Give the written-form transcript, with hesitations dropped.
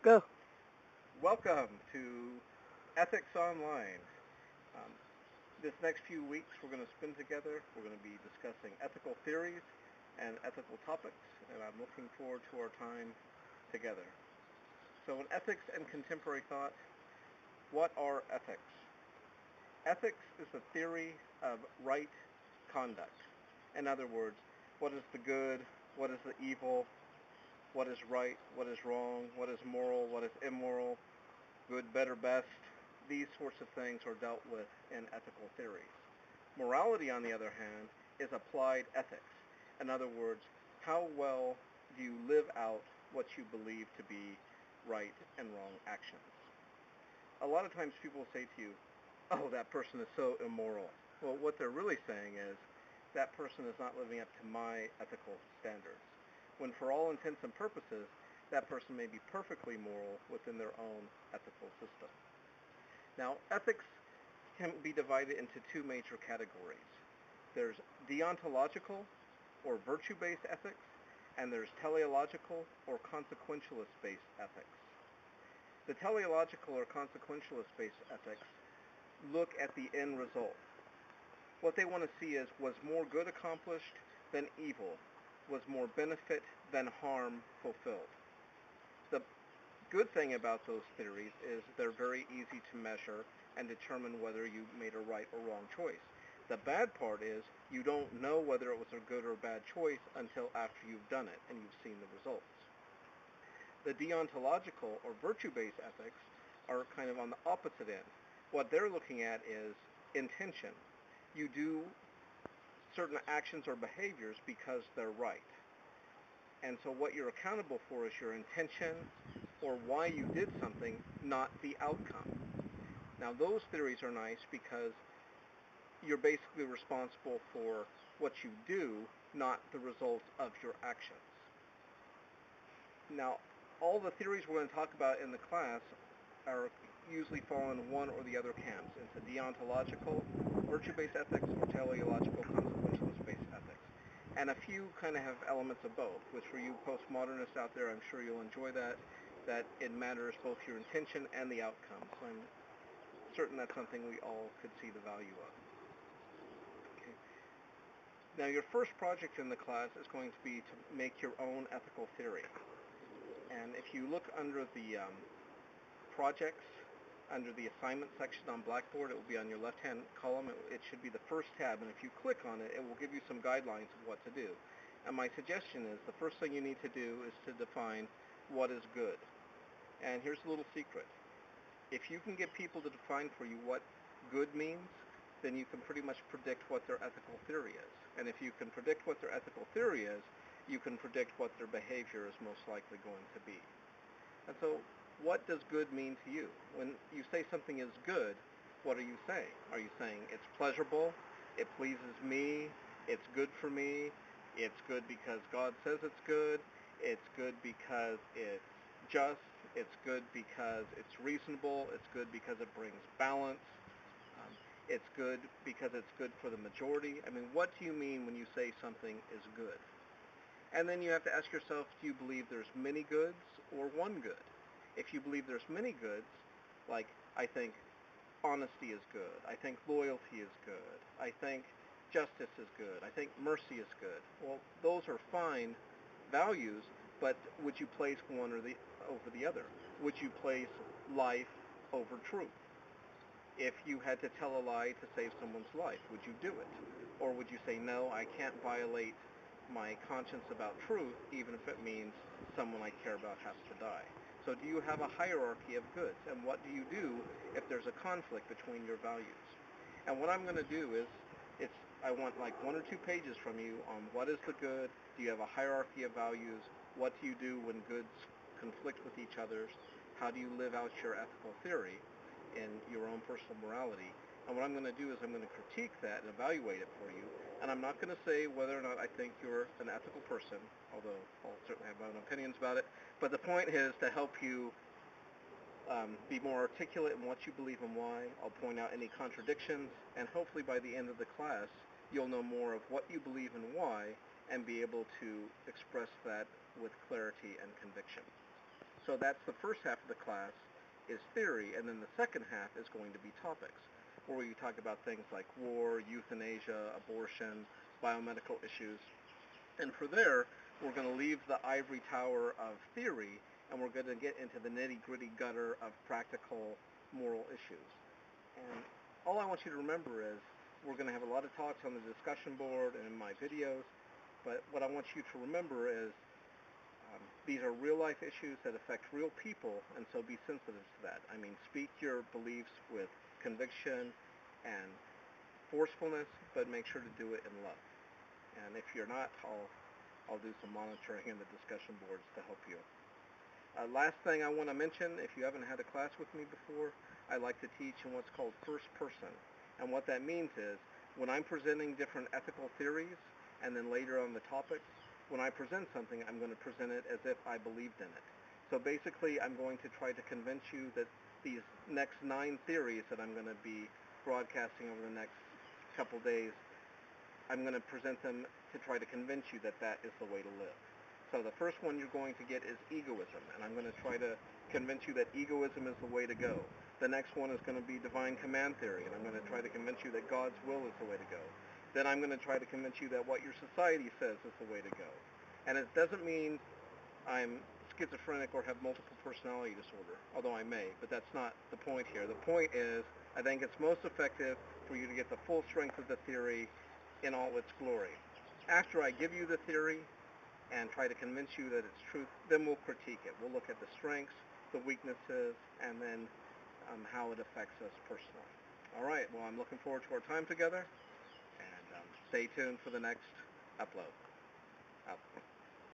Go. Welcome to Ethics Online. Um, this next few weeks we're going to spend together. We're going to be discussing ethical theories and ethical topics, and I'm looking forward to our time together. So in ethics and contemporary thought, what are ethics? Ethics is the theory of right conduct. In other words, what is the good, what is the evil, what is right, what is wrong, what is moral, what is immoral, good, better, best. These sorts of things are dealt with in ethical theories. Morality, on the other hand, is applied ethics. In other words, how well do you live out what you believe to be right and wrong actions? A lot of times people say to you, oh, that person is so immoral. Well, what they're really saying is, that person is not living up to my ethical standards. When for all intents and purposes, that person may be perfectly moral within their own ethical system. Now, ethics can be divided into two major categories. There's deontological, or virtue-based ethics, and there's teleological, or consequentialist-based ethics. The teleological or consequentialist-based ethics look at the end result. What they want to see is, was more good accomplished than evil? Was more benefit than harm fulfilled? The good thing about those theories is they're very easy to measure and determine whether you made a right or wrong choice. The bad part is you don't know whether it was a good or bad choice until after you've done it and you've seen the results. The deontological or virtue-based ethics are kind of on the opposite end. What they're looking at is intention. You do certain actions or behaviors because they're right. And so what you're accountable for is your intention or why you did something, not the outcome. Now those theories are nice because you're basically responsible for what you do, not the result of your actions. Now, all the theories we're going to talk about in the class are usually fall in one or the other camps. It's a deontological, virtue-based ethics, or teleological, consequentialist-based ethics. And a few kind of have elements of both, which for you postmodernists out there, I'm sure you'll enjoy that it matters both your intention and the outcome. So I'm certain that's something we all could see the value of. Okay. Now your first project in the class is going to be to make your own ethical theory. And if you look under the projects, under the assignment section on Blackboard, it will be on your left-hand column. It should be the first tab, and if you click on it, it will give you some guidelines of what to do. And my suggestion is the first thing you need to do is to define what is good. And here's a little secret. If you can get people to define for you what good means, then you can pretty much predict what their ethical theory is. And if you can predict what their ethical theory is, you can predict what their behavior is most likely going to be. And so, what does good mean to you? When you say something is good, what are you saying? Are you saying it's pleasurable, it pleases me, it's good for me, it's good because God says it's good because it's just, it's good because it's reasonable, it's good because it brings balance, it's good because it's good for the majority? I mean, what do you mean when you say something is good? And then you have to ask yourself, do you believe there's many goods or one good? If you believe there's many goods, like I think honesty is good, I think loyalty is good, I think justice is good, I think mercy is good. Well, those are fine values, but would you place one over the other? Would you place life over truth? If you had to tell a lie to save someone's life, would you do it? Or would you say, no, I can't violate my conscience about truth, even if it means someone I care about has to die? So do you have a hierarchy of goods? And what do you do if there's a conflict between your values? And what I'm going to do is, I want like 1 or 2 pages from you on what is the good, do you have a hierarchy of values, what do you do when goods conflict with each other, how do you live out your ethical theory in your own personal morality. And what I'm going to do is I'm going to critique that and evaluate it for you. And I'm not going to say whether or not I think you're an ethical person, although I'll certainly have my own opinions about it. But the point is to help you be more articulate in what you believe and why. I'll point out any contradictions, and hopefully by the end of the class, you'll know more of what you believe and why, and be able to express that with clarity and conviction. So that's the first half of the class is theory, and then the second half is going to be topics, where we talk about things like war, euthanasia, abortion, biomedical issues. And for there, we're going to leave the ivory tower of theory, and we're going to get into the nitty-gritty gutter of practical moral issues. And all I want you to remember is we're going to have a lot of talks on the discussion board and in my videos, but what I want you to remember is these are real-life issues that affect real people, and so be sensitive to that. I mean, speak your beliefs with conviction and forcefulness, but make sure to do it in love. And if you're not, I'll do some monitoring in the discussion boards to help you. Last thing I want to mention, if you haven't had a class with me before, I like to teach in what's called first person. And what that means is, when I'm presenting different ethical theories, and then later on the topics, when I present something, I'm going to present it as if I believed in it. So basically, I'm going to try to convince you that these next 9 theories that I'm going to be broadcasting over the next couple days, I'm going to present them to try to convince you that that is the way to live. So the first one you're going to get is egoism, and I'm going to try to convince you that egoism is the way to go. The next one is going to be divine command theory, and I'm going to try to convince you that God's will is the way to go. Then I'm going to try to convince you that what your society says is the way to go. And it doesn't mean I'm schizophrenic or have multiple personality disorder, although I may, but that's not the point here. The point is, I think it's most effective for you to get the full strength of the theory in all its glory. After I give you the theory and try to convince you that it's truth, then we'll critique it. We'll look at the strengths, the weaknesses, and then how it affects us personally. All right, well, I'm looking forward to our time together. Stay tuned for the next upload.